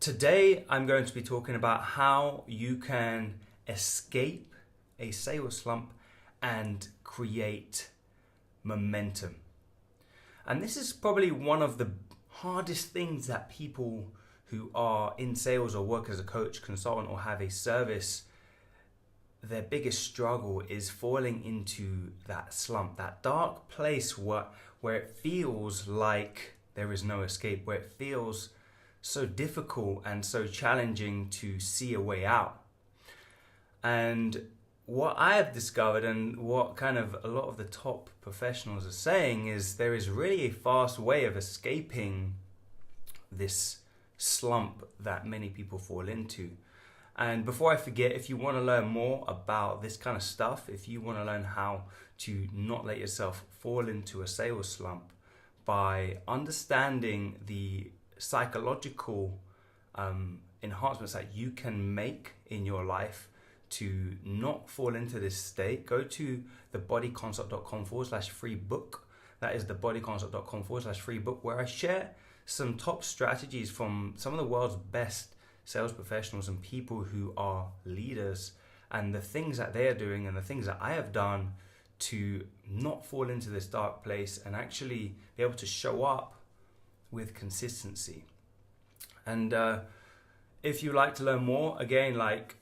Today, I'm going to be talking about how you can escape a sales slump and create momentum. And this is probably one of the hardest things that people who are in sales or work as a coach, consultant, or have a service, their biggest struggle is falling into that slump, that dark place where it feels like there is no escape, where it feels so difficult and so challenging to see a way out. And what I have discovered, and what kind of a lot of the top professionals are saying, is there is really a fast way of escaping this slump that many people fall into. And before I forget, if you want to learn more about this kind of stuff, if you want to learn how to not let yourself fall into a sales slump by understanding the psychological enhancements that you can make in your life to not fall into this state, go to thebodyconcept.com/free book. That is thebodyconcept.com/free book, where I share some top strategies from some of the world's best sales professionals and people who are leaders, and the things that they are doing and the things that I have done to not fall into this dark place and actually be able to show up with consistency. And if you'd like to learn more, again, like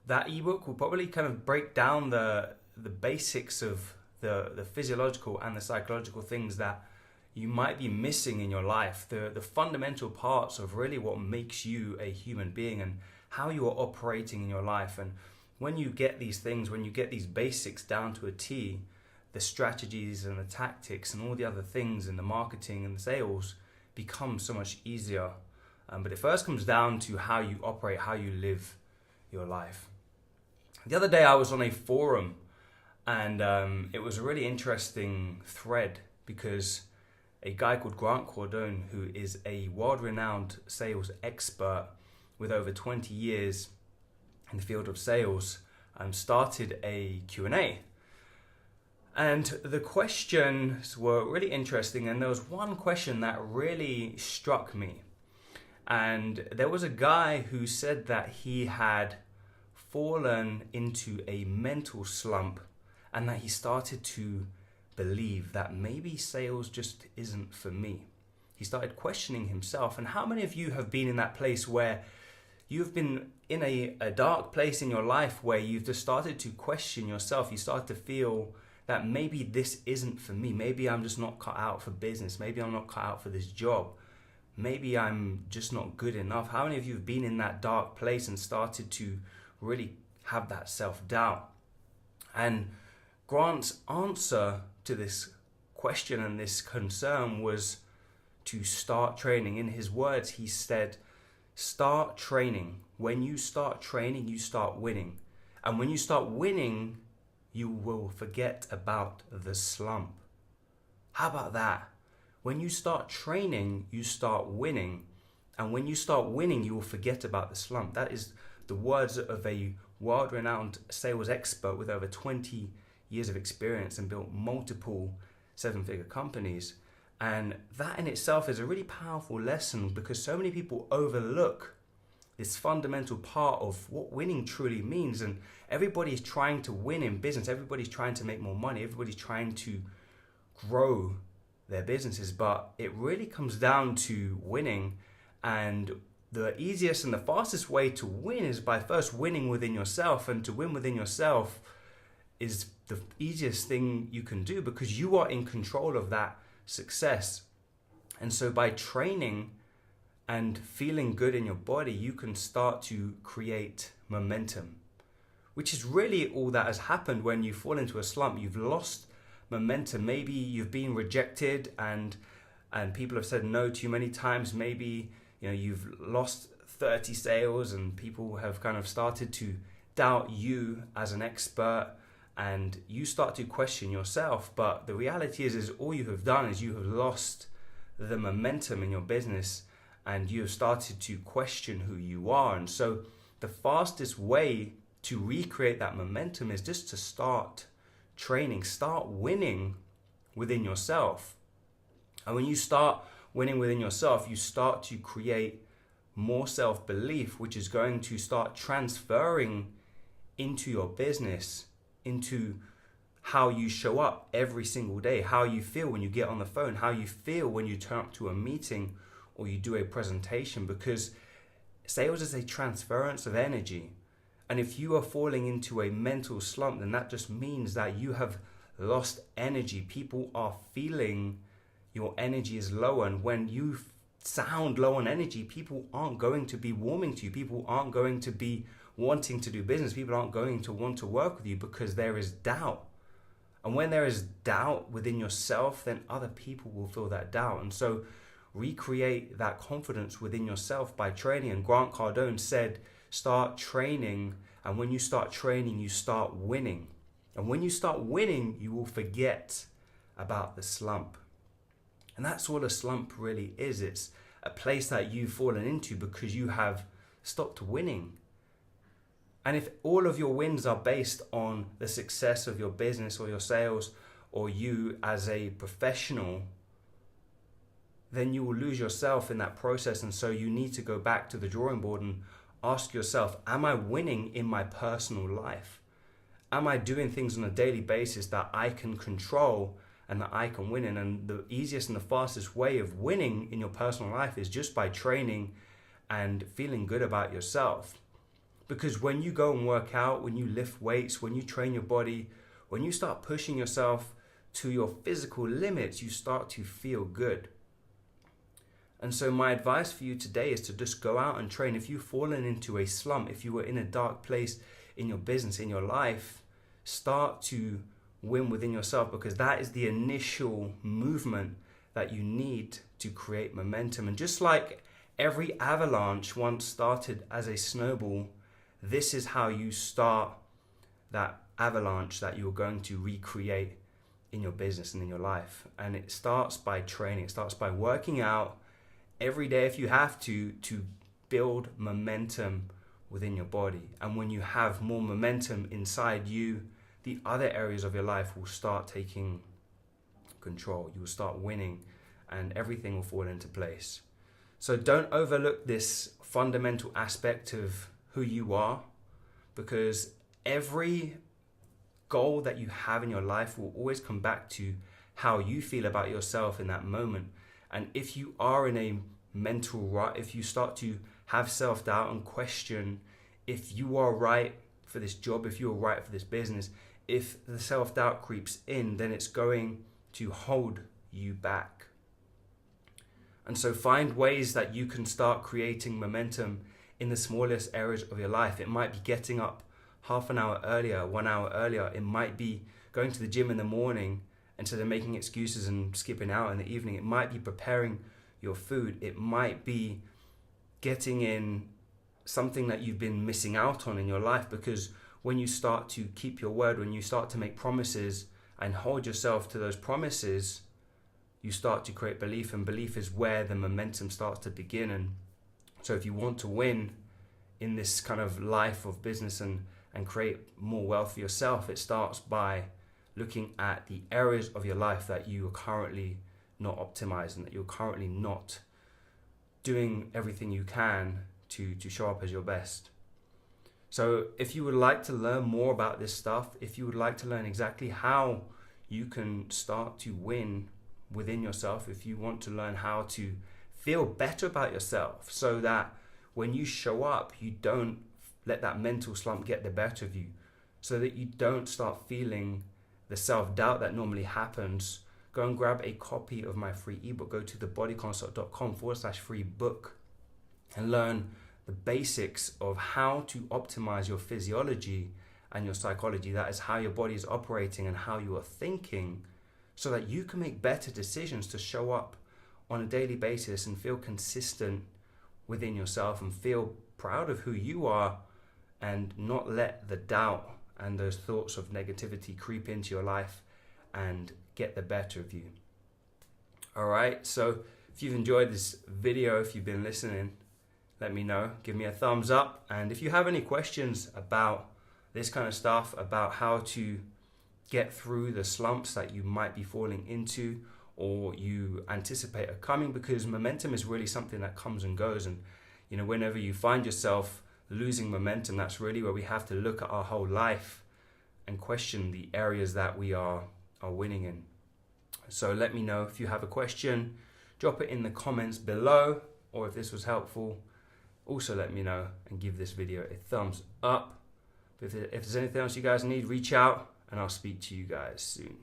that ebook will probably kind of break down the basics of the physiological and the psychological things that you might be missing in your life, the fundamental parts of really what makes you a human being and how you are operating in your life. And when you get these things, when you get these basics down to a T, the strategies and the tactics and all the other things in the marketing and the sales become so much easier. But it first comes down to how you operate, how you live your life. The other day I was on a forum, and it was a really interesting thread because a guy called Grant Cardone, who is a world-renowned sales expert with over 20 years in the field of sales, started a Q&A. And the questions were really interesting, and there was one question that really struck me. And there was a guy who said that he had fallen into a mental slump and that he started to believe that maybe sales just isn't for me. He started questioning himself. And how many of you have been in that place where you've been in a dark place in your life where you've just started to question yourself? You start to feel that maybe this isn't for me. Maybe I'm just not cut out for business. Maybe I'm not cut out for this job. Maybe I'm just not good enough. How many of you have been in that dark place and started to really have that self-doubt? And Grant's answer to this question and this concern was to start training. In his words, he said, start training. When you start training, you start winning. And when you start winning, you will forget about the slump. How about that? When you start training, you start winning. And when you start winning, you will forget about the slump. That is the words of a world-renowned sales expert with over 20 years of experience and built multiple seven-figure companies. And that in itself is a really powerful lesson because so many people overlook this fundamental part of what winning truly means. And everybody's trying to win in business. Everybody's trying to make more money. Everybody's trying to grow their businesses. But it really comes down to winning. And the easiest and the fastest way to win is by first winning within yourself. And to win within yourself is the easiest thing you can do because you are in control of that success. And so by training and feeling good in your body, you can start to create momentum, which is really all that has happened when you fall into a slump. You've lost momentum. Maybe you've been rejected and people have said no to you many times. Maybe you've lost 30 sales and people have kind of started to doubt you as an expert, and you start to question yourself. But the reality is all you have done is you have lost the momentum in your business and you have started to question who you are. And so the fastest way to recreate that momentum is just to start training, start winning within yourself. And when you start winning within yourself, you start to create more self-belief, which is going to start transferring into your business, into how you show up every single day, how you feel when you get on the phone, how you feel when you turn up to a meeting or you do a presentation, because sales is a transference of energy. And if you are falling into a mental slump, then that just means that you have lost energy. People are feeling your energy is low, and when you sound low on energy, people aren't going to be warming to you. People aren't going to be wanting to do business. People aren't going to want to work with you because there is doubt. And when there is doubt within yourself, then other people will feel that doubt. And so recreate that confidence within yourself by training. And Grant Cardone said, start training. And when you start training, you start winning. And when you start winning, you will forget about the slump. And that's what a slump really is. It's a place that you've fallen into because you have stopped winning. And if all of your wins are based on the success of your business or your sales or you as a professional, then you will lose yourself in that process. And so you need to go back to the drawing board and ask yourself, am I winning in my personal life? Am I doing things on a daily basis that I can control and that I can win in? And the easiest and the fastest way of winning in your personal life is just by training and feeling good about yourself. Because when you go and work out, when you lift weights, when you train your body, when you start pushing yourself to your physical limits, you start to feel good. And so my advice for you today is to just go out and train. If you've fallen into a slump, if you were in a dark place in your business, in your life, start to win within yourself, because that is the initial movement that you need to create momentum. And just like every avalanche once started as a snowball, this is how you start that avalanche that you're going to recreate in your business and in your life. And it starts by training. It starts by working out every day if you have to build momentum within your body. And when you have more momentum inside you, the other areas of your life will start taking control. You will start winning and everything will fall into place. So don't overlook this fundamental aspect of who you are, because every goal that you have in your life will always come back to how you feel about yourself in that moment. And if you are in a mental rut, if you start to have self-doubt and question if you are right for this job, if you're right for this business, if the self-doubt creeps in, then it's going to hold you back. And so find ways that you can start creating momentum in the smallest areas of your life. It might be getting up half an hour earlier, 1 hour earlier. It might be going to the gym in the morning instead of making excuses and skipping out in the evening. It might be preparing your food. It might be getting in something that you've been missing out on in your life, because when you start to keep your word, when you start to make promises and hold yourself to those promises, you start to create belief, and belief is where the momentum starts to begin. And so if you want to win in this kind of life of business and create more wealth for yourself, it starts by looking at the areas of your life that you are currently not optimizing, that you're currently not doing everything you can to show up as your best. So if you would like to learn more about this stuff, if you would like to learn exactly how you can start to win within yourself, if you want to learn how to feel better about yourself so that when you show up, you don't let that mental slump get the better of you, so that you don't start feeling the self-doubt that normally happens, go and grab a copy of my free ebook. Go to thebodyconsult.com/free book and learn the basics of how to optimize your physiology and your psychology. That is how your body is operating and how you are thinking, so that you can make better decisions to show up on a daily basis and feel consistent within yourself and feel proud of who you are, and not let the doubt and those thoughts of negativity creep into your life and get the better of you. All right, so if you've enjoyed this video, if you've been listening, let me know, give me a thumbs up. And if you have any questions about this kind of stuff, about how to get through the slumps that you might be falling into or you anticipate are coming, because momentum is really something that comes and goes, and You know, whenever you find yourself losing momentum, that's really where we have to look at our whole life and question the areas that we are winning in. So let me know if you have a question, drop it in the comments below, or if this was helpful, also let me know and give this video a thumbs up. If there's anything else you guys need, reach out and I'll speak to you guys soon.